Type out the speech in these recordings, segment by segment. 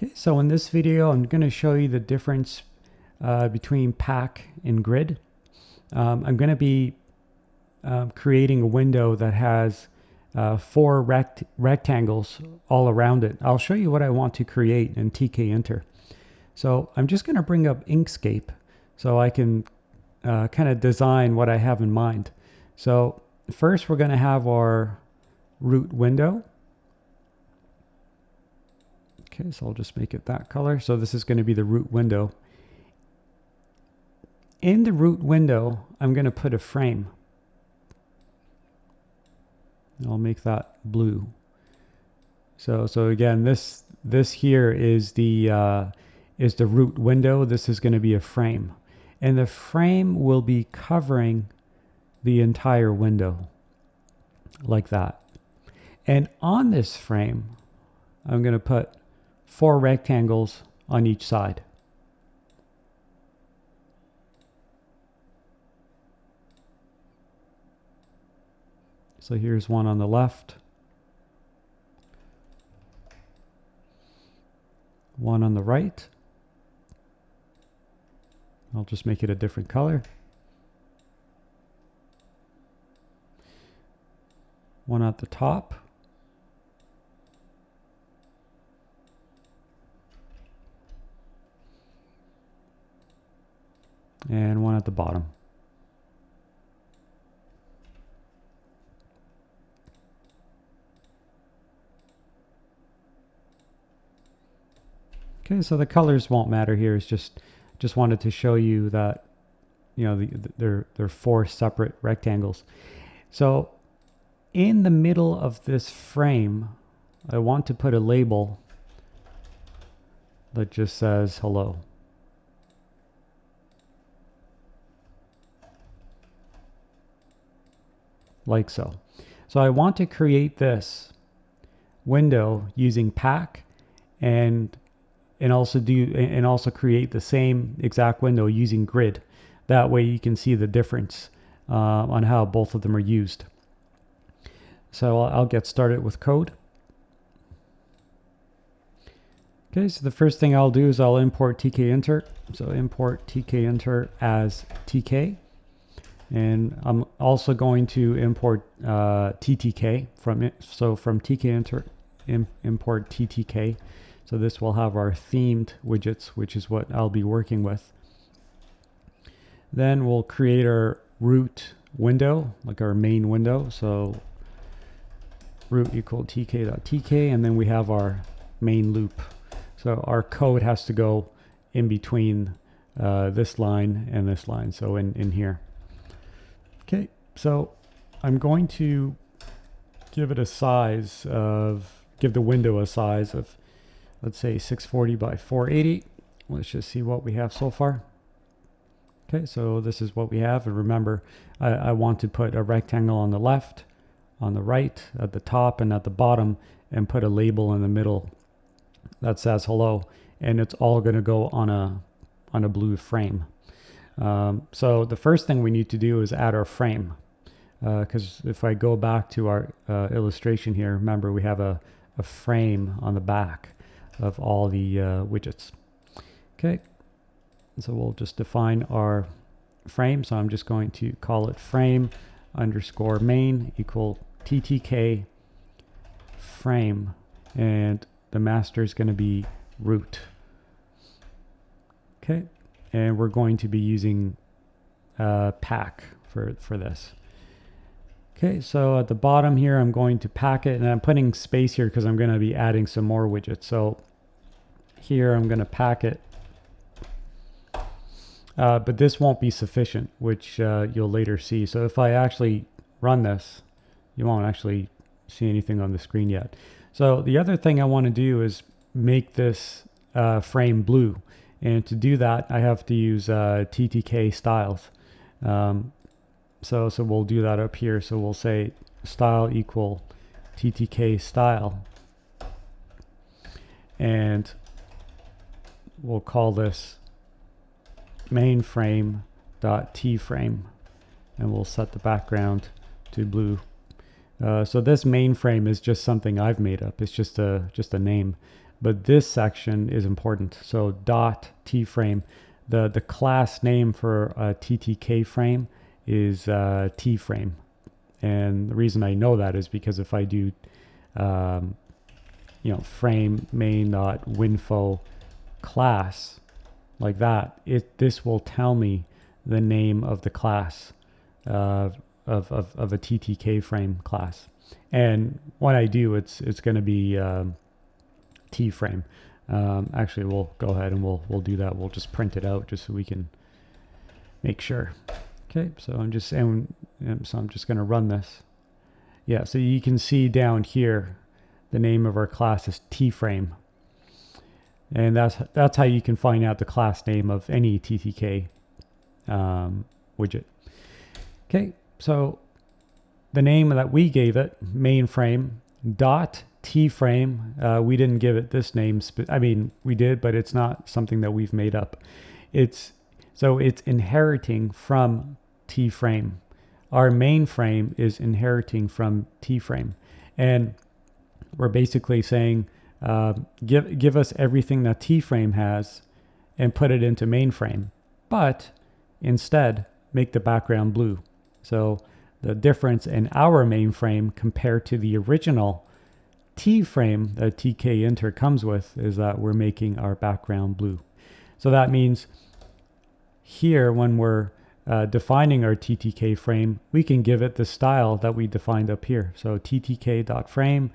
Okay, so in this video, I'm going to show you the difference between pack and grid. I'm going to be creating a window that has four rectangles all around it. I'll show you what I want to create in Tkinter. So I'm just going to bring up Inkscape so I can kind of design what I have in mind. So first we're going to have our root window. Okay, so I'll just make it that color. So this is going to be the root window. In the root window, I'm going to put a frame. I'll make that blue. So again, this here is the root window. This is going to be a frame, and the frame will be covering the entire window like that. And on this frame, I'm going to put four rectangles on each side. So here's one on the left, one on the right. I'll just make it a different color. One at the top. And one at the bottom. Okay, so the colors won't matter here. It's just wanted to show you that, you know, they're four separate rectangles. So in the middle of this frame, I want to put a label that just says hello. Like so. So I want to create this window using pack and also create the same exact window using grid. That way you can see the difference on how both of them are used. So I'll get started with code. Okay, so the first thing I'll do is I'll import Tkinter. So import Tkinter as TK. And I'm also going to import TTK from it. So from Tkinter, import TTK. So this will have our themed widgets, which is what I'll be working with. Then we'll create our root window, like our main window. So root equal tk.tk, and then we have our main loop. So our code has to go in between this line and this line, so in here. Okay, so I'm going to give the window a size of, let's say 640 by 480. Let's just see what we have so far. Okay, so this is what we have. And remember, I want to put a rectangle on the left, on the right, at the top, and at the bottom, and put a label in the middle that says hello. And it's all going to go on a blue frame. So the first thing we need to do is add our frame. Because if I go back to our illustration here, remember we have a frame on the back of all the widgets. Okay, so we'll just define our frame. So I'm just going to call it frame underscore main equal ttk frame, and the master is going to be root. Okay, and we're going to be using pack for this. Okay, so at the bottom here, I'm going to pack it, and I'm putting space here because I'm going to be adding some more widgets. So here I'm going to pack it, but this won't be sufficient, which you'll later see. So if I actually run this, you won't actually see anything on the screen yet. So the other thing I want to do is make this frame blue. And to do that, I have to use TTK styles. So we'll do that up here. So we'll say style equal TTK style. And we'll call this mainFrame.tFrame. And we'll set the background to blue. So this mainFrame is just something I've made up. It's just a name. but this section is important. So dot tframe, the class name for a TTK frame is tframe. And the reason I know that is because if I do, frame main.winfo class like that, this will tell me the name of the class of a TTK frame class. And when I do, it's going to be tframe. Actually, we'll go ahead and we'll do that. We'll just print it out just so we can make sure. Okay, so I'm just going to run this. Yeah, so you can see down here the name of our class is tframe, and that's how you can find out the class name of any TTK widget. Okay, so the name that we gave it, mainframe dot tframe. We didn't give it this name. We did, but it's not something that we've made up. It's inheriting from tframe. Our mainframe is inheriting from tframe, and we're basically saying, give us everything that tframe has, and put it into mainframe, but instead make the background blue. So the difference in our mainframe compared to the original tframe that Tkinter comes with is that we're making our background blue. So that means here, when we're defining our TTK frame, we can give it the style that we defined up here. So ttk.frame,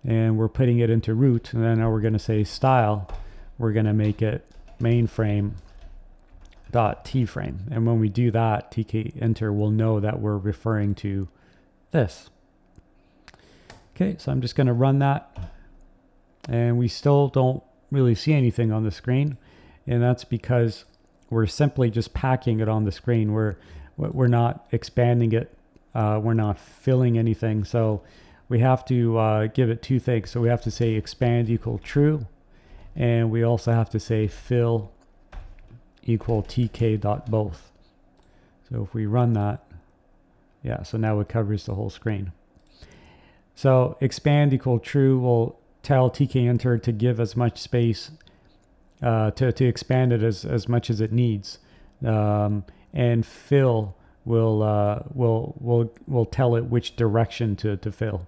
and we're putting it into root, and then now we're going to say style. We're going to make it mainframe dot tframe, and when we do that, Tkinter will know that we're referring to this. Okay, so I'm just going to run that, and we still don't really see anything on the screen, and that's because we're simply just packing it on the screen. We're not expanding it. We're not filling anything. So we have to give it two things. So we have to say expand equal true, and we also have to say fill equal tk.both. So if we run that, yeah, so now it covers the whole screen. So expand equal true will tell Tkinter to give as much space to expand it as much as it needs, and fill will tell it which direction to fill.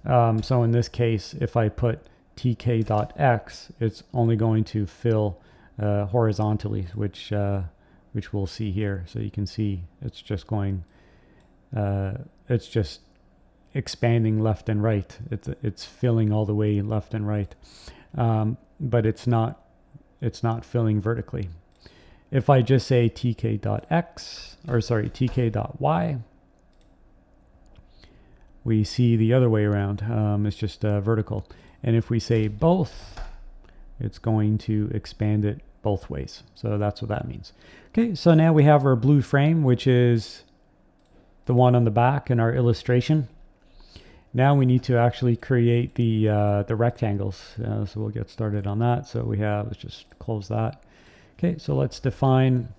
So in this case, if I put tk.x, it's only going to fill horizontally, which we'll see here. So you can see it's just going, it's just expanding left and right. It's filling all the way left and right. But it's not filling vertically. If I just say tk.x, or sorry, tk.y, we see the other way around. It's just vertical. And if we say both, it's going to expand it both ways. So that's what that means. Okay, so now we have our blue frame, which is the one on the back in our illustration. Now we need to actually create the rectangles. So we'll get started on that. So let's just close that. Okay, so let's define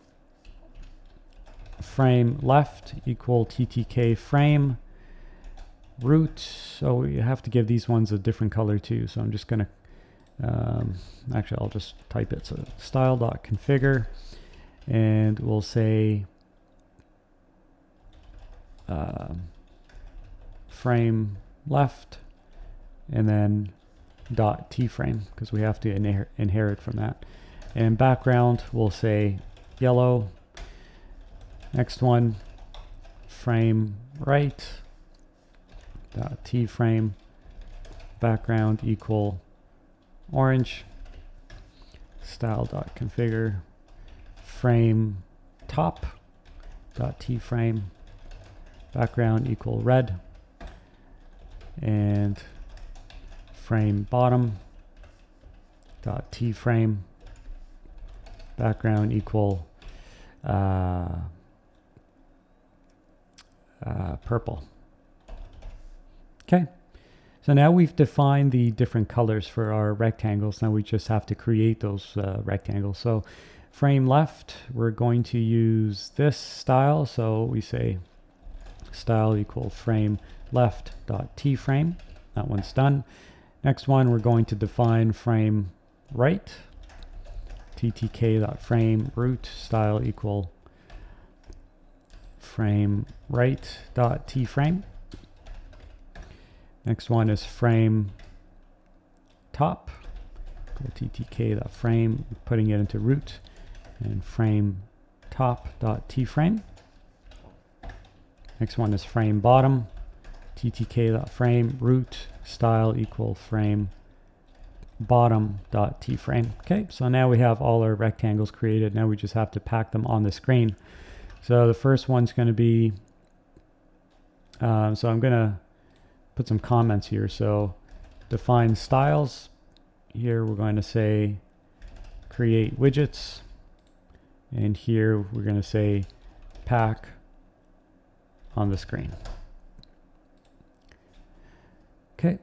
frame left equal TTK frame root. So we have to give these ones a different color too. So I'm just going to, actually I'll just type it. So style.configure, and we'll say frame left, and then dot tframe, because we have to inherit from that. And background, we'll say yellow. Next one, frame right dot tframe, background equal orange. Style.configure, frame top dot tframe, background equal red. And frame bottom dot tframe, background equal purple. Okay, so now we've defined the different colors for our rectangles. Now we just have to create those rectangles. So frame left, we're going to use this style. So we say style equal frame left dot tframe. That one's done. Next one, we're going to define frame right. ttk.frame root style equal frame right dot tframe. Next one is frame top. ttk.frame, putting it into root, and frame top dot tframe. Next one is frame bottom. ttk.frame root style equal frame bottom dot tframe. Okay, so now we have all our rectangles created. Now we just have to pack them on the screen. So the first one's going to be, so I'm going to put some comments here. So define styles. Here we're going to say create widgets. And here we're going to say pack on the screen. Okay.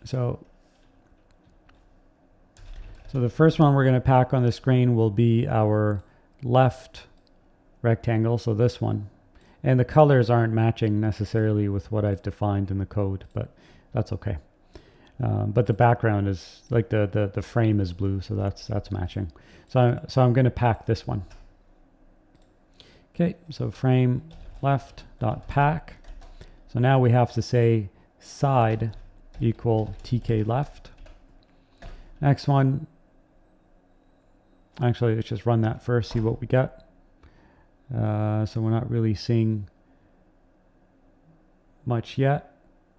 So the first one we're going to pack on the screen will be our left rectangle, so this one. And the colors aren't matching necessarily with what I've defined in the code, but that's okay. But the background is like the frame is blue, so that's matching. So I'm going to pack this one. Okay, so frame left dot pack. So now we have to say side equal tk left. Next one, actually let's just run that first, see what we get. So we're not really seeing much yet.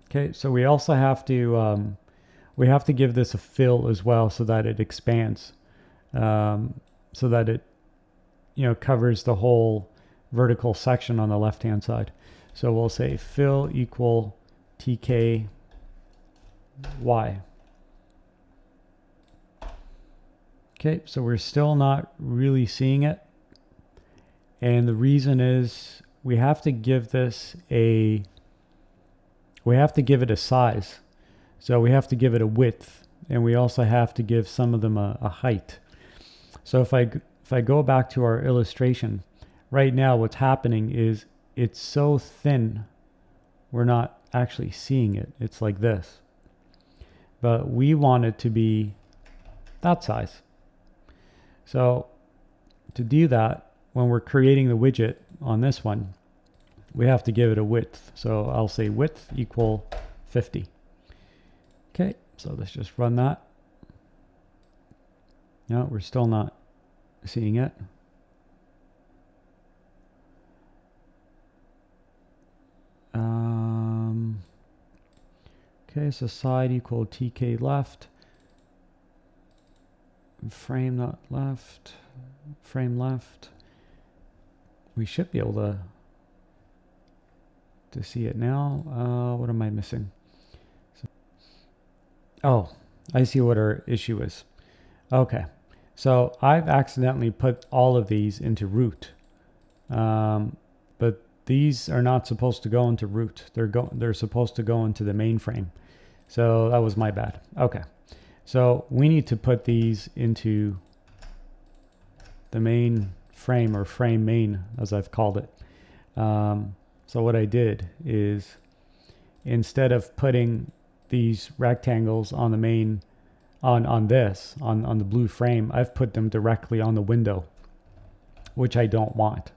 Okay, so we also have to give this a fill as well so that it expands, so that it covers the whole vertical section on the left hand side. So we'll say fill equal tk y. Okay, so we're still not really seeing it. And the reason is we have to give this we have to give it a size. So we have to give it a width, and we also have to give some of them a height. So if I go back to our illustration, right now what's happening is it's so thin we're not actually seeing it. It's like this. But we want it to be that size. So to do that, when we're creating the widget on this one, we have to give it a width. So I'll say width equal 50. Okay, so let's just run that. No, we're still not seeing it. Okay, so side equal tk left. Frame not left. Frame left. We should be able to see it now. What am I missing? Oh, I see what our issue is. Okay, so I've accidentally put all of these into root, but these are not supposed to go into root. They're supposed to go into the mainframe. So that was my bad. Okay, so we need to put these into the main frame, or frame main as I've called it. So what I did is, instead of putting these rectangles on the main, on the blue frame, I've put them directly on the window, which I don't want.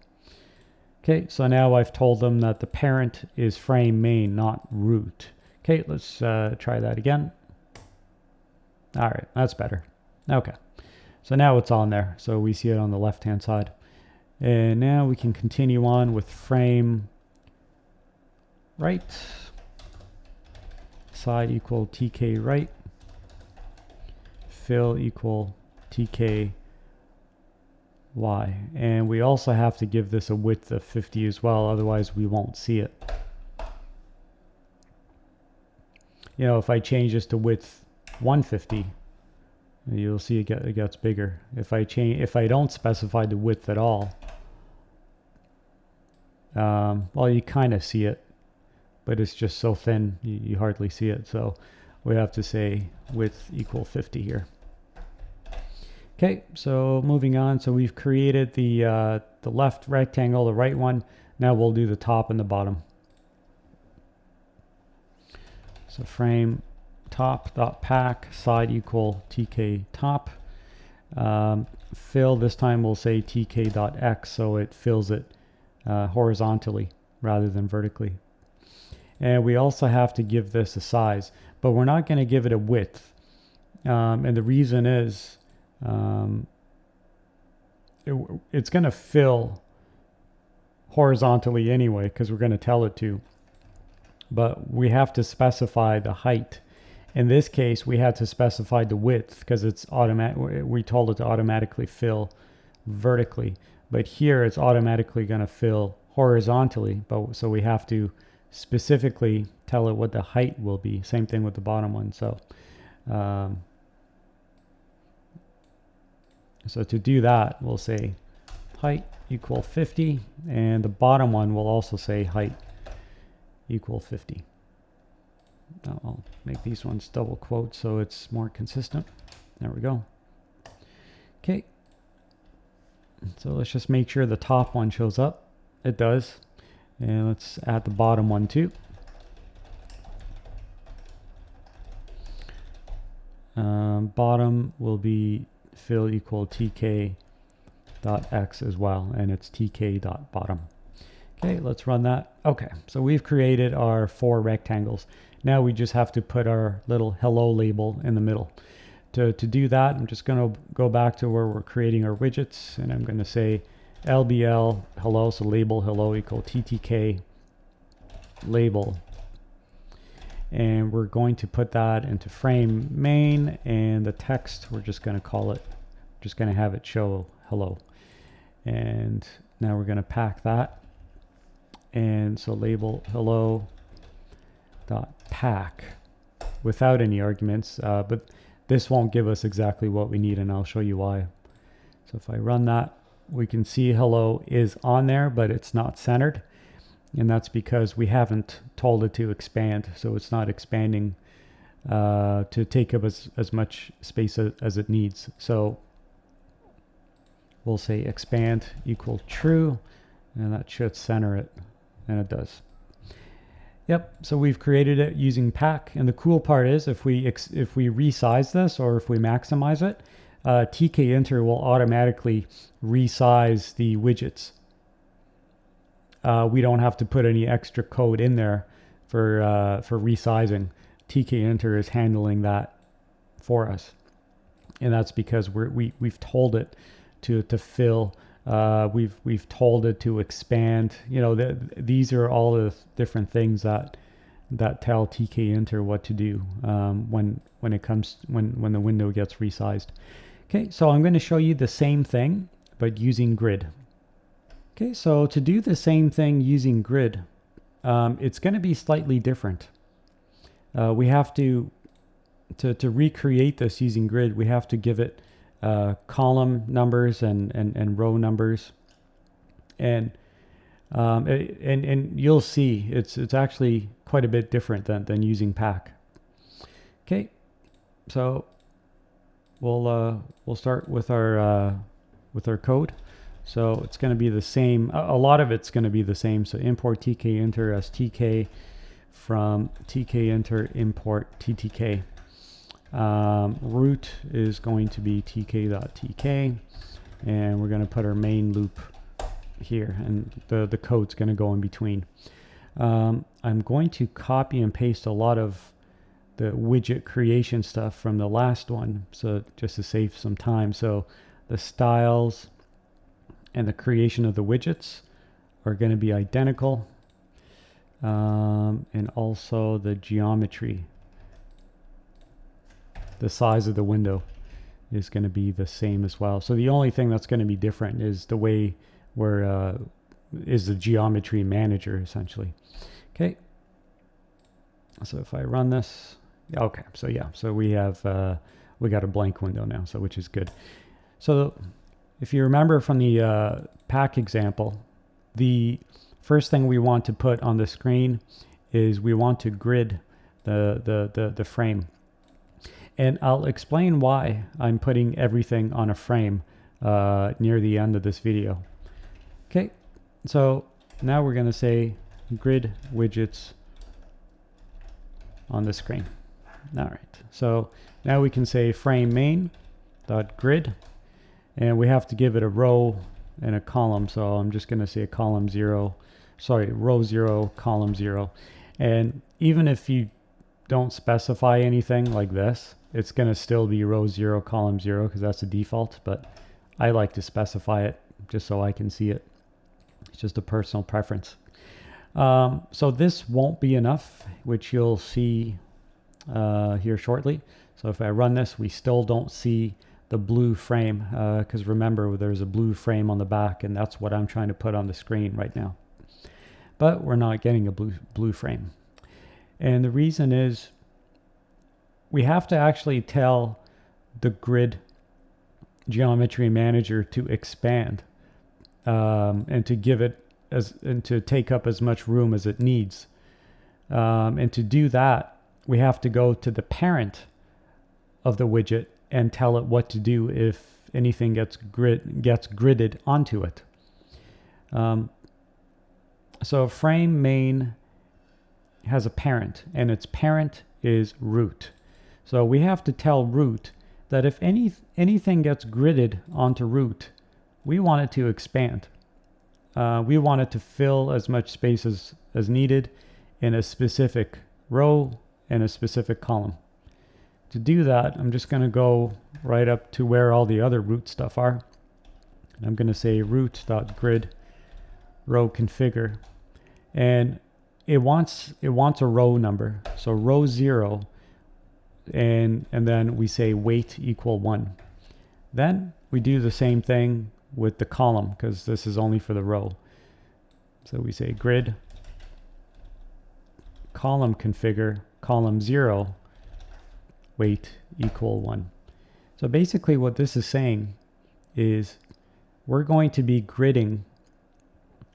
Okay, so now I've told them that the parent is frame main, not root. Okay, let's try that again. All right, that's better. Okay, so now it's on there. So we see it on the left-hand side. And now we can continue on with frame right. Side equal tk right. Fill equal tk y. And we also have to give this a width of 50 as well, otherwise we won't see it. If I change this to width 150, you'll see it gets bigger. If I don't specify the width at all, well, you kind of see it, but it's just so thin you hardly see it. So we have to say width equal 50 here. Okay, so moving on. So we've created the left rectangle, the right one. Now we'll do the top and the bottom. So frame top.pack side equal tk top. Fill this time we'll say tk.x, so it fills it horizontally rather than vertically. And we also have to give this a size, but we're not going to give it a width. And the reason is it's going to fill horizontally anyway, because we're going to tell it to. But we have to specify the height. In this case, we had to specify the width because it's automatic. We told it to automatically fill vertically, but here it's automatically going to fill horizontally. But so we have to specifically tell it what the height will be. Same thing with the bottom one. So, so to do that, we'll say height equal 50, and the bottom one will also say height equal 50. Now I'll make these ones double quotes so it's more consistent. There we go. Okay. So let's just make sure the top one shows up. It does. And let's add the bottom one too. Bottom will be fill equal tk dot x as well, and it's tk dot bottom. Okay, let's run that. Okay, so we've created our 4 rectangles. Now we just have to put our little hello label in the middle. To do that, I'm just going to go back to where we're creating our widgets, and I'm going to say LBL hello, so label hello equal TTK label. And we're going to put that into frame main, and the text, we're just going to call it, just going to have it show hello. And now we're going to pack that. And so label hello dot pack without any arguments, but this won't give us exactly what we need, and I'll show you why. So if I run that, we can see hello is on there, but it's not centered, and that's because we haven't told it to expand, so it's not expanding to take up as much space as it needs. So we'll say expand equal true, and that should center it, and it does. Yep, so we've created it using pack, and the cool part is if we resize this, or if we maximize it, Tkinter will automatically resize the widgets. We don't have to put any extra code in there for resizing. Tkinter is handling that for us, and that's because we've told it to fill. We've told it to expand. You know, these are all the different things that tell Tkinter what to do when the window gets resized. Okay, so I'm going to show you the same thing but using grid. Okay, so to do the same thing using grid, it's going to be slightly different. We have to recreate this using grid. We have to give it column numbers and row numbers, and you'll see it's actually quite a bit different than using pack. Okay, so we'll start with our code. So it's going to be the same. A lot of it's going to be the same. So import tkinter as tk from tkinter import ttk. Root is going to be tk.tk, and we're going to put our main loop here, and the code's going to go in between. I'm going to copy and paste a lot of the widget creation stuff from the last one, so just to save some time. So the styles and the creation of the widgets are going to be identical, and also the geometry. The size of the window is going to be the same as well. So the only thing that's going to be different is the way is the geometry manager, essentially. Okay. So if I run this, okay. So yeah, so we got a blank window now, so which is good. So if you remember from the pack example, the first thing we want to put on the screen is we want to grid the frame. And I'll explain why I'm putting everything on a frame near the end of this video. Okay, so now we're going to say grid widgets on the screen. All right, so now we can say frame main dot grid, and we have to give it a row and a column. So I'm just going to say column 0, sorry, row 0, column 0. And even if you don't specify anything like this, it's going to still be row 0, column 0, because that's the default. But I like to specify it just so I can see it. It's just a personal preference. So this won't be enough, which you'll see here shortly. So if I run this, we still don't see the blue frame, because remember, there's a blue frame on the back, and that's what I'm trying to put on the screen right now. But we're not getting a blue frame. And the reason is we have to actually tell the grid geometry manager to expand and to give it and to take up as much room as it needs. And to do that, we have to go to the parent of the widget and tell it what to do if anything gets gridded onto it. So frame main has a parent, and its parent is root. So we have to tell root that if anything gets gridded onto root, we want it to expand. We want it to fill as much space as needed in a specific row and a specific column. To do that, I'm just going to go right up to where all the other root stuff are. And I'm going to say root.grid row configure. And it wants a row number. So row 0, and then we say weight equal 1. Then we do the same thing with the column, because this is only for the row. So we say grid column configure column 0 weight equal 1. So basically what this is saying is we're going to be gridding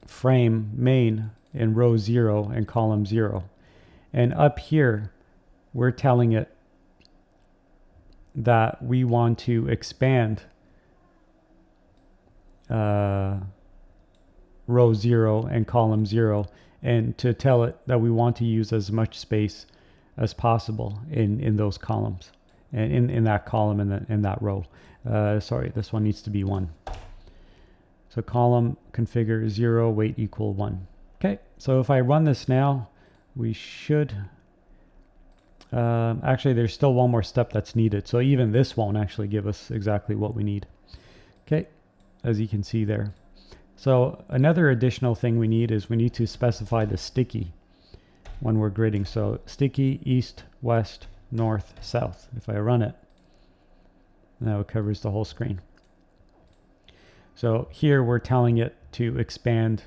frame main in row 0 and column 0. And up here, we're telling it that we want to expand row 0 and column 0, and to tell it that we want to use as much space as possible in those columns, and in that column and in that row. Sorry, this one needs to be 1. So column configure 0 weight equal 1. Okay, so if I run this now, we should actually, there's still one more step that's needed. So even this won't actually give us exactly what we need. Okay, as you can see there. So another additional thing we need is we need to specify the sticky when we're gridding. So sticky east, west, north, south. If I run it, now it covers the whole screen. So here we're telling it to expand,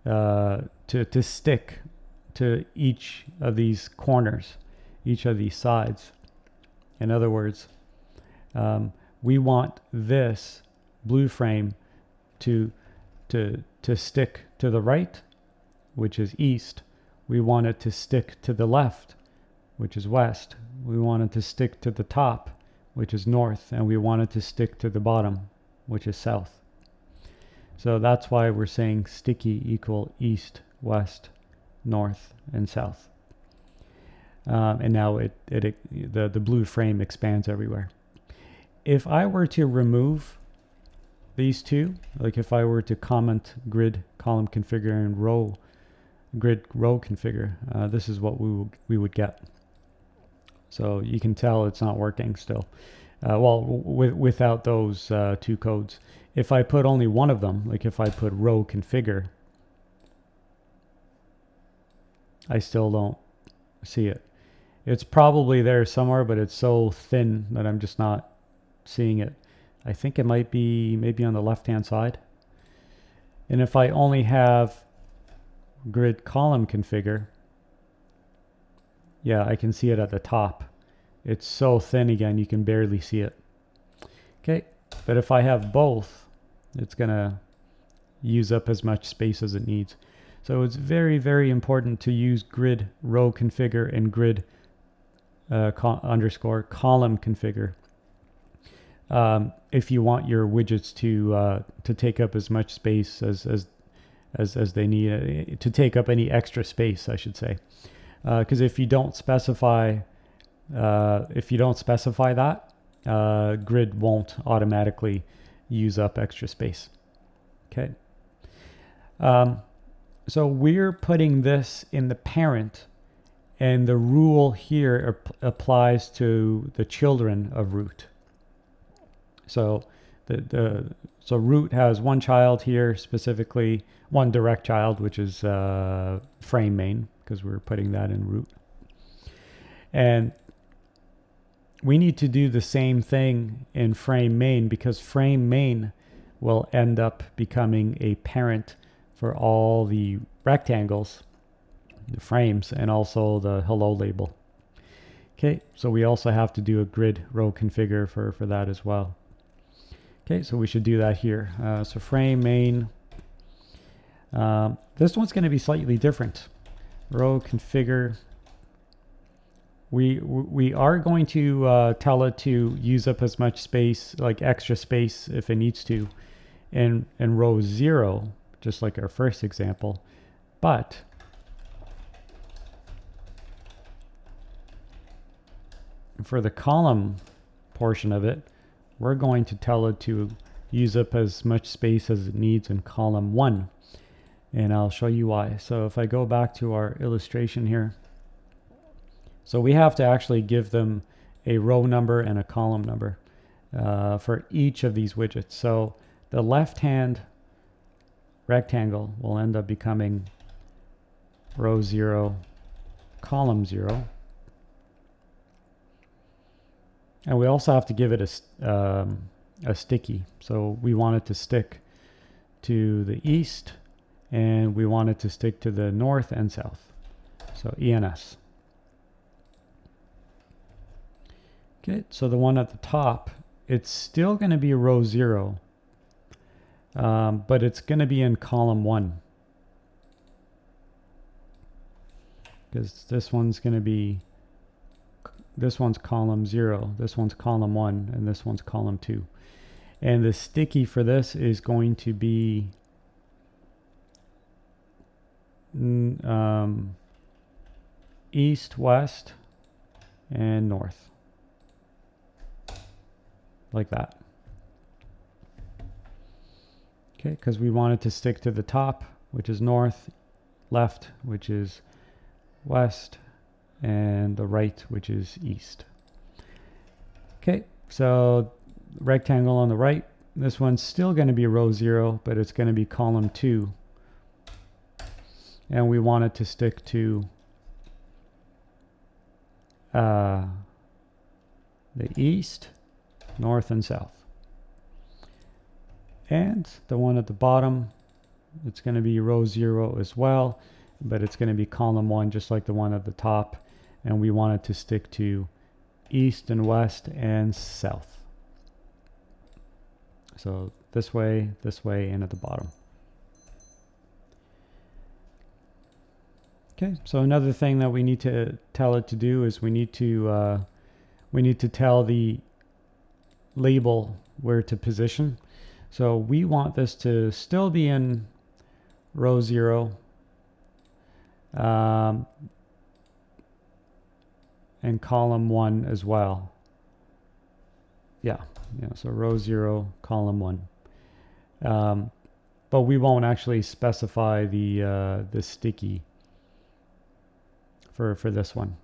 to stick to each of these corners, each of these sides. In other words, we want this blue frame to stick to the right, which is east. We want it to stick to the left, which is west. We want it to stick to the top, which is north, and we want it to stick to the bottom, which is south. So that's why we're saying sticky equal east, west, north, and south. And now the blue frame expands everywhere. If I were to remove these two, like if I were to comment grid column configure and grid row configure, this is what we would get. So you can tell it's not working still. Without those two codes. If I put only one of them, like if I put row configure, I still don't see it. It's probably there somewhere, but it's so thin that I'm just not seeing it. I think it might be maybe on the left-hand side. And if I only have grid column configure, yeah, I can see it at the top. It's so thin again, you can barely see it. Okay, but if I have both, it's gonna use up as much space as it needs. So it's very, very important to use grid row configure and grid underscore column configure if you want your widgets to take up as much space as they need, to take up any extra space, I should say. Because if you don't specify if you don't specify that, grid won't automatically use up extra space. Okay. So we're putting this in the parent, and the rule here applies to the children of root. So so root has one child here, specifically one direct child, which is frame main, because we're putting that in root. And we need to do the same thing in frame main, because frame main will end up becoming a parent for all the rectangles, the frames, and also the hello label. Okay, so we also have to do a grid row configure for that as well. Okay, so we should do that here. So frame main. This one's going to be slightly different. Row configure. We are going to tell it to use up as much space, like extra space if it needs to, in row 0, just like our first example. But for the column portion of it, we're going to tell it to use up as much space as it needs in column 1. And I'll show you why. So if I go back to our illustration here, so we have to actually give them a row number and a column number for each of these widgets. So the left-hand rectangle will end up becoming row 0, column 0. And we also have to give it a sticky. So we want it to stick to the east, and we want it to stick to the north and south. So ENS. Okay, so the one at the top, it's still going to be row 0, but it's going to be in column 1. Because this one's going to be, this one's column 0, this one's column 1, and this one's column 2. And the sticky for this is going to be east, west, and north. Like that. Okay, because we want it to stick to the top, which is north, left, which is west, and the right, which is east. Okay, so rectangle on the right, this one's still going to be row 0, but it's going to be column 2. And we want it to stick to the east, north, and south. And the one at the bottom, it's going to be row 0 as well, but it's going to be column 1, just like the one at the top. And we want it to stick to east and west and south. So this way, and at the bottom. Okay, so another thing that we need to tell it to do is we need to tell the label where to position. So we want this to still be in row 0, and column 1 as well. Yeah, so row 0, column 1. But we won't actually specify the sticky for this one.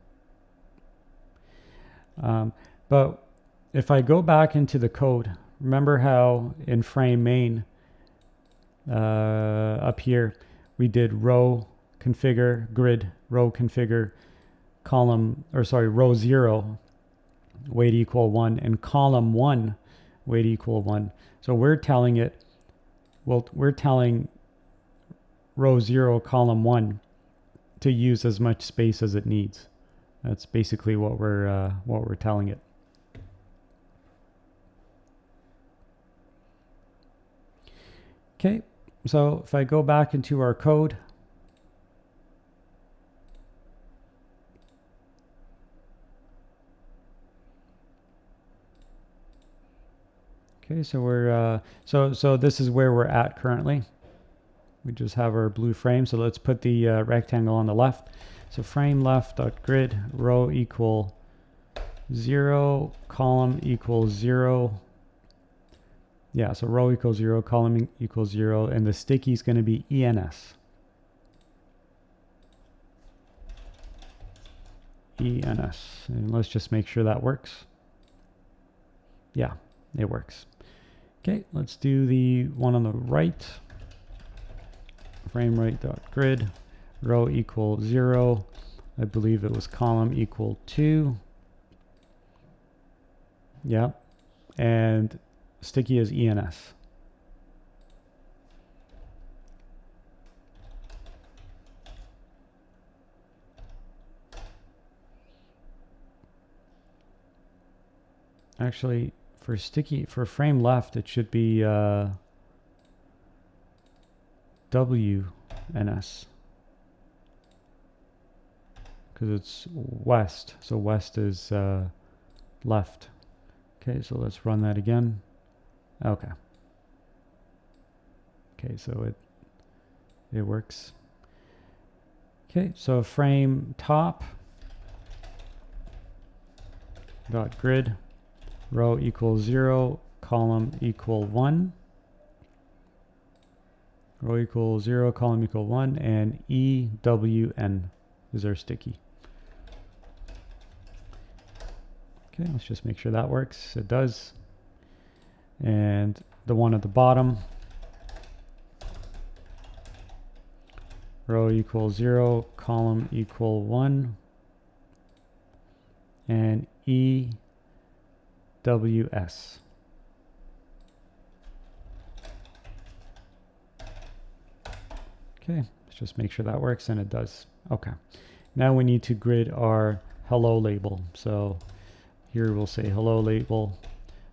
But if I go back into the code, remember how in frame main up here we did row configure, grid, row configure, row 0 weight equal 1, and column 1 weight equal 1. So we're telling it, we're telling row 0, column 1 to use as much space as it needs. That's basically what we're telling it. Okay, so if I go back into our code, okay, so we're so this is where we're at currently. We just have our blue frame, so let's put the rectangle on the left. So frame left dot grid row equal 0, column equals 0. Yeah, so row equals 0, column equals 0, and the sticky is going to be ENS. ENS. And let's just make sure that works. Yeah, it works. Okay, let's do the one on the right. Frame right dot grid, row equal 0. I believe it was column equal 2. Yeah, and sticky is ENS. Actually, for sticky, for frame left, it should be WNS. Because it's west, so west is left. Okay, so let's run that again. Okay. Okay, so it works. Okay, so frame top dot grid, row equals 0, column equal 1. Row equals 0, column equal 1, and EWN is our sticky. Okay, let's just make sure that works. It does. And the one at the bottom, row equals 0, column equal 1, and EWS. Okay, let's just make sure that works, and it does. Okay, now we need to grid our hello label. So here we'll say hello label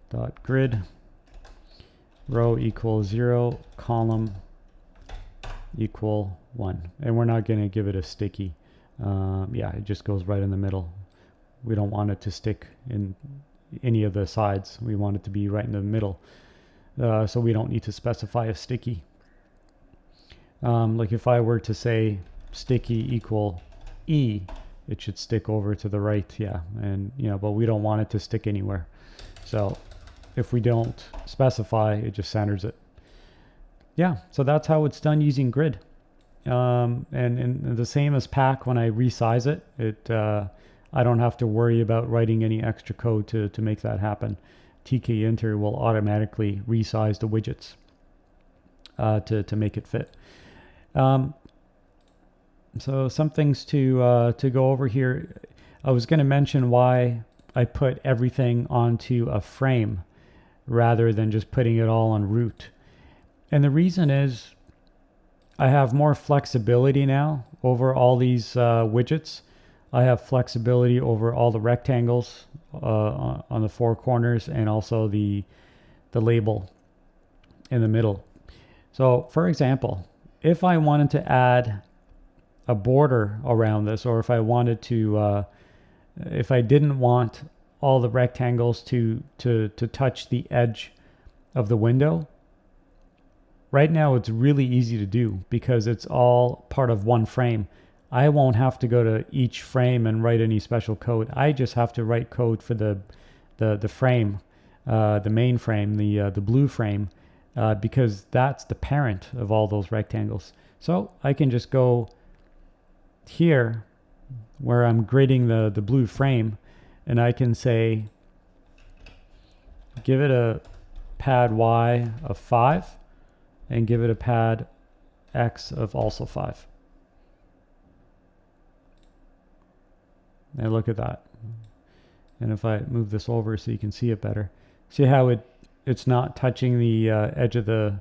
dot grid, row equals 0, column equal 1, and we're not going to give it a sticky. Yeah, it just goes right in the middle. We don't want it to stick in any of the sides. We want it to be right in the middle, so we don't need to specify a sticky. Like if I were to say sticky equal E, it should stick over to the right. Yeah, and but we don't want it to stick anywhere. So if we don't specify, it just centers it. Yeah, so that's how it's done using grid. And the same as pack, when I resize it, I don't have to worry about writing any extra code to make that happen. Tkinter will automatically resize the widgets to make it fit. So some things to go over here. I was going to mention why I put everything onto a frame rather than just putting it all on root. And the reason is I have more flexibility now over all these widgets. I have flexibility over all the rectangles on the four corners, and also the label in the middle. So for example, if I wanted to add a border around this, or if I wanted to, if I didn't want all the rectangles to touch the edge of the window, right now it's really easy to do because it's all part of one frame. I won't have to go to each frame and write any special code. I just have to write code for the frame, the main frame, the blue frame, because that's the parent of all those rectangles. So I can just go here where I'm gridding the blue frame, and I can say, give it a pad Y of 5 and give it a pad X of also 5. And look at that. And if I move this over so you can see it better, see how it's not touching the edge of the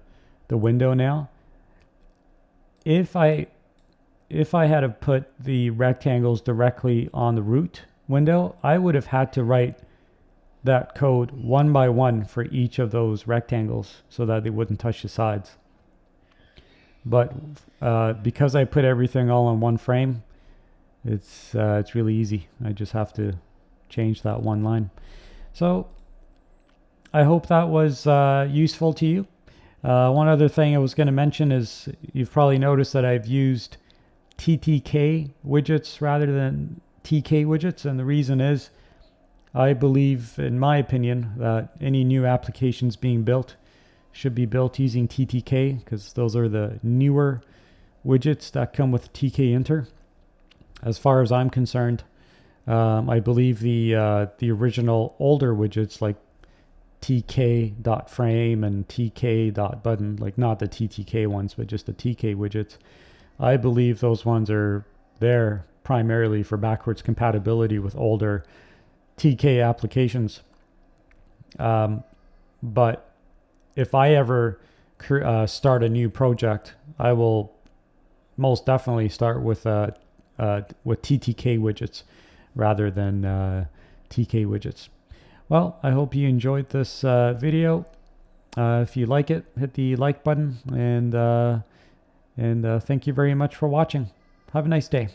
window now. If I had to put the rectangles directly on the root window, I would have had to write that code one by one for each of those rectangles so that they wouldn't touch the sides. But because I put everything all on one frame, it's really easy. I just have to change that one line. So I hope that was useful to you. One other thing I was going to mention is you've probably noticed that I've used TTK widgets rather than TK widgets, and the reason is I believe, in my opinion, that any new applications being built should be built using TTK, because those are the newer widgets that come with Tkinter. As far as I'm concerned, I believe the original older widgets like tk.frame and tk.button, like not the TTK ones, but just the TK widgets, I believe those ones are there primarily for backwards compatibility with older TK applications. But if I ever start a new project, I will most definitely start with TTK widgets rather than TK widgets. Well, I hope you enjoyed this video. If you like it, hit the like button, and thank you very much for watching. Have a nice day.